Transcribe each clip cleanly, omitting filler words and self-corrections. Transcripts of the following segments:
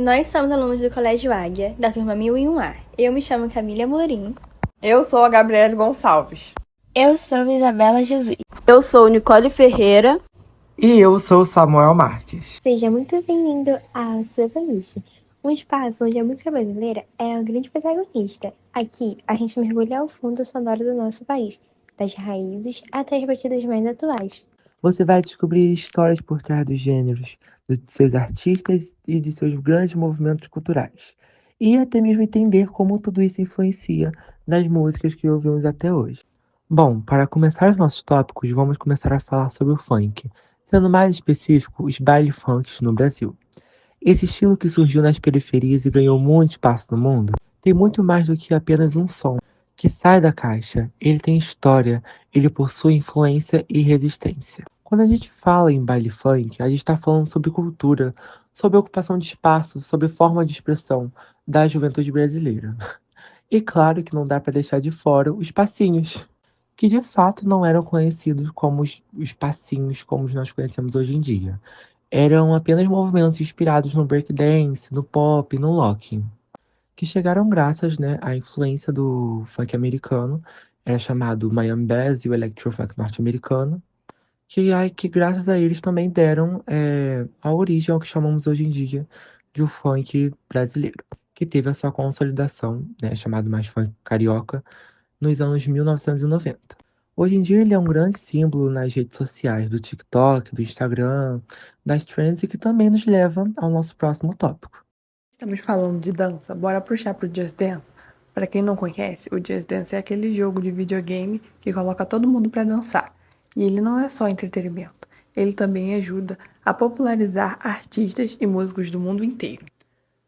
Nós somos alunos do Colégio Águia, da turma 1001A. Eu me chamo Camila Amorim. Eu sou a Gabriele Gonçalves. Eu sou Isabela Jesus. Eu sou Nicole Ferreira. E eu sou Samuel Marques. Seja muito bem-vindo ao Sua Playlist, um espaço onde a música brasileira é o grande protagonista. Aqui, a gente mergulha ao fundo sonoro do nosso país, das raízes até as batidas mais atuais. Você vai descobrir histórias por trás dos gêneros, de seus artistas e de seus grandes movimentos culturais. E até mesmo entender como tudo isso influencia nas músicas que ouvimos até hoje. Bom, para começar os nossos tópicos, vamos começar a falar sobre o funk, sendo mais específico, os baile funks no Brasil. Esse estilo que surgiu nas periferias e ganhou muito espaço no mundo, tem muito mais do que apenas um som que sai da caixa. Ele tem história, ele possui influência e resistência. Quando a gente fala em baile funk, a gente está falando sobre cultura, sobre ocupação de espaço, sobre forma de expressão da juventude brasileira. E claro que não dá para deixar de fora os passinhos, que de fato não eram conhecidos como os passinhos como nós conhecemos hoje em dia. Eram apenas movimentos inspirados no breakdance, no pop, no locking, que chegaram graças, né, à influência do funk americano, era chamado Miami Bass e o electrofunk norte-americano, que graças a eles também deram a origem ao que chamamos hoje em dia de o funk brasileiro, que teve a sua consolidação, né, chamado mais funk carioca, nos anos 1990. Hoje em dia ele é um grande símbolo nas redes sociais, do TikTok, do Instagram, das trends, e que também nos leva ao nosso próximo tópico. Estamos falando de dança, bora puxar pro Just Dance. Para quem não conhece, o Just Dance é aquele jogo de videogame que coloca todo mundo para dançar. E ele não é só entretenimento, ele também ajuda a popularizar artistas e músicos do mundo inteiro.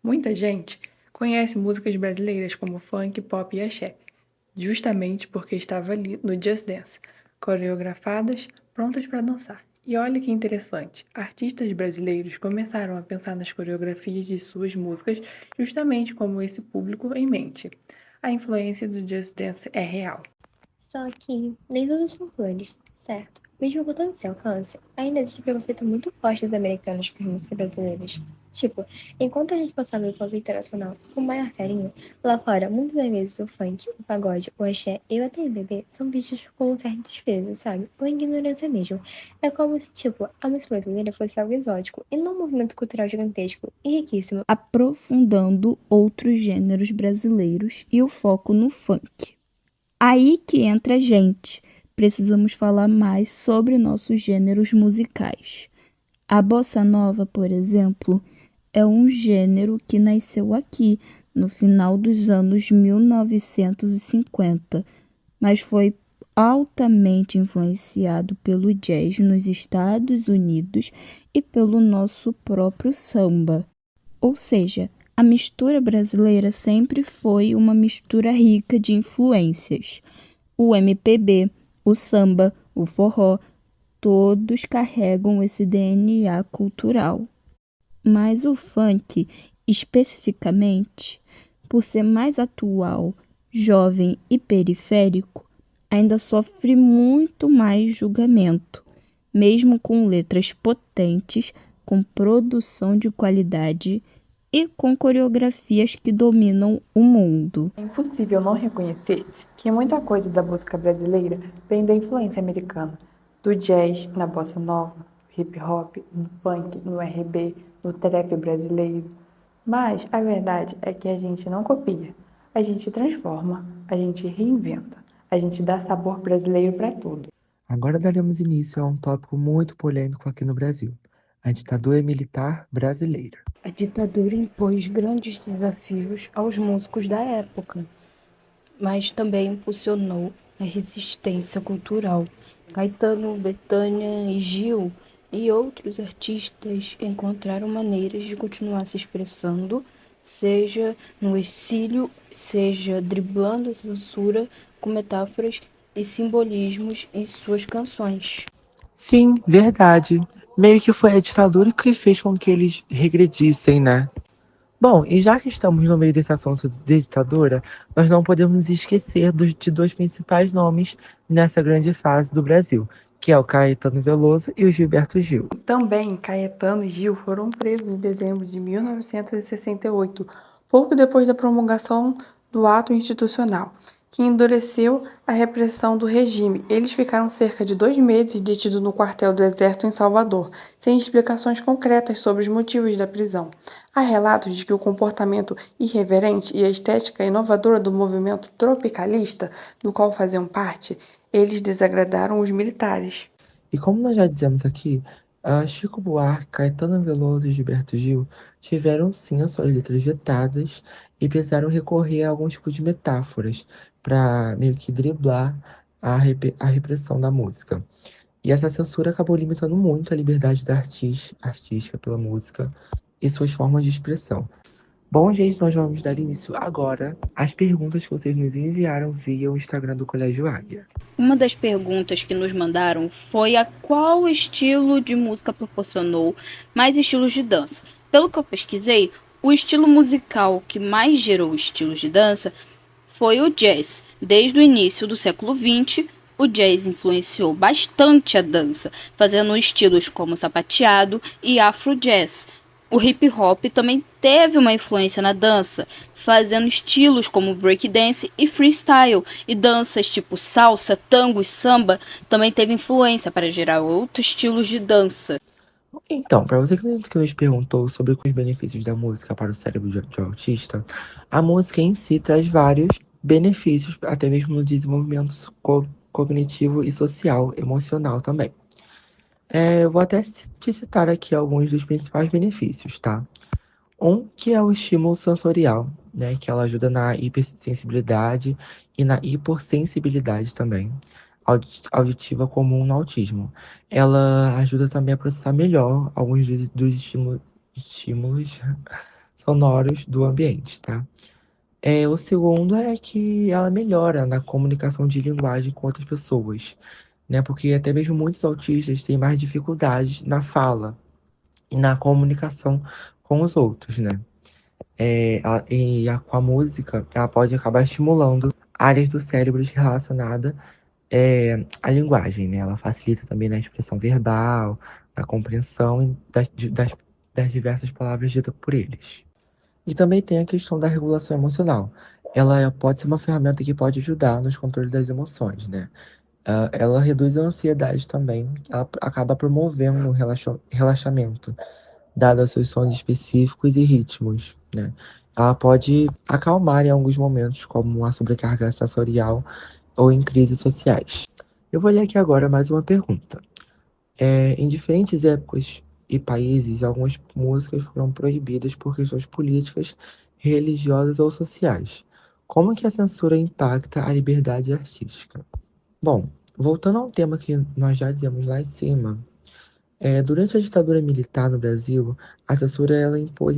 Muita gente conhece músicas brasileiras como funk, pop e axé, justamente porque estava ali no Just Dance, coreografadas, prontas para dançar. E olha que interessante, artistas brasileiros começaram a pensar nas coreografias de suas músicas justamente como esse público em mente. A influência do Just Dance é real. Só que nem todos são flores, certo? Mesmo com todo esse alcance, ainda existe preconceito muito forte dos americanos com as músicas brasileiras. Tipo, enquanto a gente passava o pop internacional com o maior carinho, lá fora, muitas das vezes o funk, o pagode, o axé e o até MPB são vistos com um certo desprezo, sabe? Ou ignorância mesmo. É como se, tipo, a música brasileira fosse algo exótico e não um movimento cultural gigantesco e riquíssimo. Aprofundando outros gêneros brasileiros e o foco no funk. Aí que entra a gente. Precisamos falar mais sobre nossos gêneros musicais. A bossa nova, por exemplo, é um gênero que nasceu aqui, no final dos anos 1950, mas foi altamente influenciado pelo jazz nos Estados Unidos e pelo nosso próprio samba. Ou seja, a mistura brasileira sempre foi uma mistura rica de influências. O MPB, o samba, o forró, todos carregam esse DNA cultural. Mas o funk, especificamente, por ser mais atual, jovem e periférico, ainda sofre muito mais julgamento, mesmo com letras potentes, com produção de qualidade e com coreografias que dominam o mundo. É impossível não reconhecer que muita coisa da música brasileira vem da influência americana, do jazz na bossa nova, hip hop, no funk, no R&B, no trap brasileiro. Mas a verdade é que a gente não copia, a gente transforma, a gente reinventa, a gente dá sabor brasileiro para tudo. Agora daremos início a um tópico muito polêmico aqui no Brasil: a ditadura militar brasileira. A ditadura impôs grandes desafios aos músicos da época, mas também impulsionou a resistência cultural. Caetano, Bethânia e Gil e outros artistas encontraram maneiras de continuar se expressando, seja no exílio, seja driblando a censura com metáforas e simbolismos em suas canções. Sim, verdade. Meio que foi a ditadura que fez com que eles regredissem, né? Bom, e já que estamos no meio desse assunto de ditadura, nós não podemos esquecer de dois principais nomes nessa grande fase do Brasil, que é o Caetano Veloso e o Gilberto Gil. Também Caetano e Gil foram presos em dezembro de 1968, pouco depois da promulgação do ato institucional, que endureceu a repressão do regime. Eles ficaram cerca de 2 meses detidos no quartel do Exército em Salvador, sem explicações concretas sobre os motivos da prisão. Há relatos de que o comportamento irreverente e a estética inovadora do movimento tropicalista, do qual faziam parte, eles desagradaram os militares. E como nós já dizemos aqui, Chico Buarque, Caetano Veloso e Gilberto Gil tiveram sim as suas letras vetadas e precisaram recorrer a algum tipo de metáforas para meio que driblar a repressão da música. E essa censura acabou limitando muito a liberdade da artística pela música e suas formas de expressão. Bom, gente, nós vamos dar início agora às perguntas que vocês nos enviaram via o Instagram do Colégio Águia. Uma das perguntas que nos mandaram foi a qual estilo de música proporcionou mais estilos de dança. Pelo que eu pesquisei, o estilo musical que mais gerou estilos de dança foi o jazz. Desde o início do século XX, o jazz influenciou bastante a dança, fazendo estilos como sapateado e afro-jazz. O hip hop também teve uma influência na dança, fazendo estilos como breakdance e freestyle, e danças tipo salsa, tango e samba também teve influência para gerar outros estilos de dança. Então, para você que nos perguntou sobre os benefícios da música para o cérebro de autista, a música em si traz vários benefícios, até mesmo no desenvolvimento cognitivo e social, emocional também. Eu vou até te citar aqui alguns dos principais benefícios, tá? Um que é o estímulo sensorial, né? Que ela ajuda na hipersensibilidade e na hipossensibilidade também, auditiva comum no autismo. Ela ajuda também a processar melhor alguns dos estímulos sonoros do ambiente, tá? O segundo é que ela melhora na comunicação de linguagem com outras pessoas, né? Porque até mesmo muitos autistas têm mais dificuldades na fala e na comunicação com os outros, né? Com a música, ela pode acabar estimulando áreas do cérebro relacionadas à linguagem, né? Ela facilita também na expressão verbal, na compreensão das diversas palavras ditas por eles. E também tem a questão da regulação emocional. Ela pode ser uma ferramenta que pode ajudar nos controles das emoções, né? Ela reduz a ansiedade também, ela acaba promovendo o relaxamento, dado aos seus sons específicos e ritmos, né? Ela pode acalmar em alguns momentos, como a sobrecarga sensorial ou em crises sociais. Eu vou ler aqui agora mais uma pergunta. Em diferentes épocas e países, algumas músicas foram proibidas por questões políticas, religiosas ou sociais. Como que a censura impacta a liberdade artística? Bom, voltando ao tema que nós já dizemos lá em cima, durante a ditadura militar no Brasil, a censura ela impôs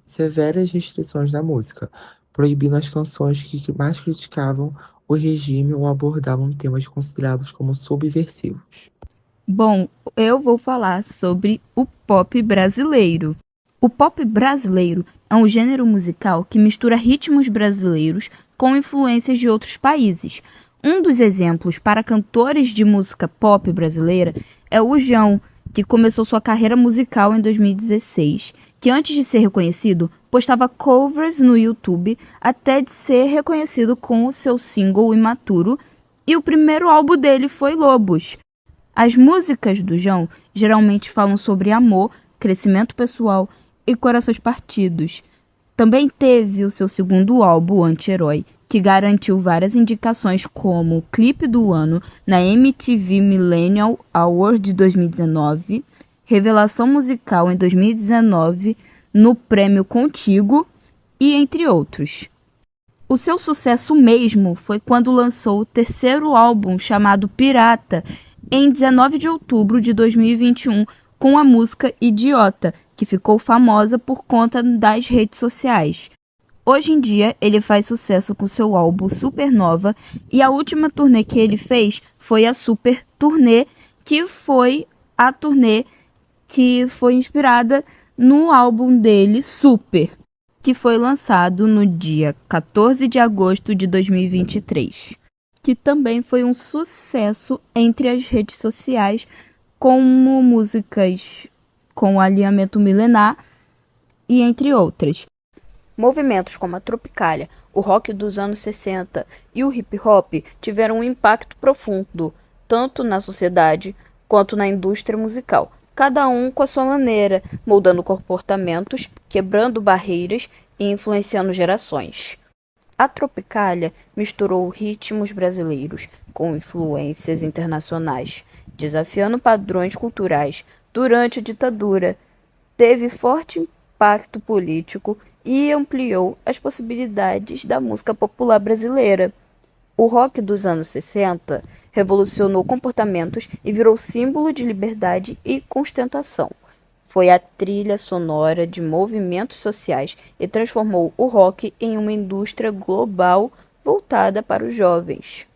severas restrições na música, proibindo as canções que mais criticavam o regime ou abordavam temas considerados como subversivos. Bom, eu vou falar sobre o pop brasileiro. O pop brasileiro é um gênero musical que mistura ritmos brasileiros com influências de outros países. Um dos exemplos para cantores de música pop brasileira é o João, que começou sua carreira musical em 2016, que antes de ser reconhecido, postava covers no YouTube até de ser reconhecido com o seu single Imaturo, e o primeiro álbum dele foi Lobos. As músicas do João geralmente falam sobre amor, crescimento pessoal e corações partidos. Também teve o seu segundo álbum, Anti-Herói, que garantiu várias indicações como Clipe do Ano na MTV Millennial Award de 2019, Revelação Musical em 2019, no Prêmio Contigo e entre outros. O seu sucesso mesmo foi quando lançou o terceiro álbum chamado Pirata, em 19 de outubro de 2021, com a música Idiota, que ficou famosa por conta das redes sociais. Hoje em dia, ele faz sucesso com seu álbum Supernova, e a última turnê que ele fez foi a Super Turnê, que foi a turnê que foi inspirada no álbum dele, Super, que foi lançado no dia 14 de agosto de 2023, que também foi um sucesso entre as redes sociais, como músicas com alinhamento milenar e entre outras. Movimentos como a Tropicália, o rock dos anos 60 e o hip hop tiveram um impacto profundo, tanto na sociedade quanto na indústria musical, cada um com a sua maneira, moldando comportamentos, quebrando barreiras e influenciando gerações. A Tropicália misturou ritmos brasileiros com influências internacionais, desafiando padrões culturais. Durante a ditadura, teve forte impacto político e ampliou as possibilidades da música popular brasileira. O rock dos anos 60 revolucionou comportamentos e virou símbolo de liberdade e constentação. Foi a trilha sonora de movimentos sociais e transformou o rock em uma indústria global voltada para os jovens.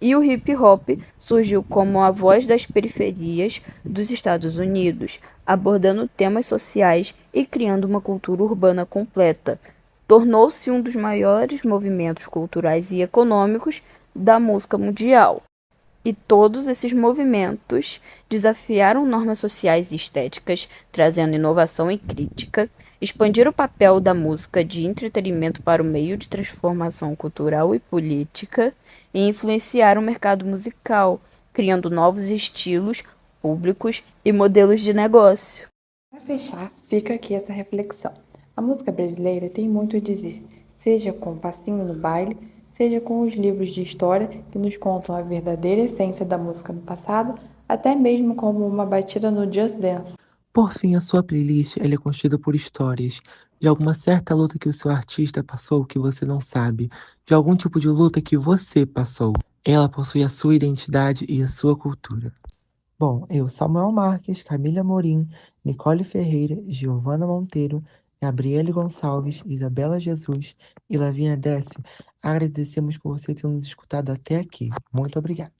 E o hip hop surgiu como a voz das periferias dos Estados Unidos, abordando temas sociais e criando uma cultura urbana completa. Tornou-se um dos maiores movimentos culturais e econômicos da música mundial. E todos esses movimentos desafiaram normas sociais e estéticas, trazendo inovação e crítica, expandiram o papel da música de entretenimento para o meio de transformação cultural e política, e influenciaram o mercado musical, criando novos estilos, públicos e modelos de negócio. Para fechar, fica aqui essa reflexão. A música brasileira tem muito a dizer, seja com o passinho no baile, seja com os livros de história que nos contam a verdadeira essência da música no passado, até mesmo como uma batida no Just Dance. Por fim, a sua playlist ela é constituída por histórias de alguma certa luta que o seu artista passou que você não sabe, de algum tipo de luta que você passou. Ela possui a sua identidade e a sua cultura. Bom, eu, Samuel Marques, Camila Morim, Nicole Ferreira, Giovana Monteiro, Gabriele Gonçalves, Isabela Jesus e Lavínia Dessi, agradecemos por você ter nos escutado até aqui. Muito obrigado.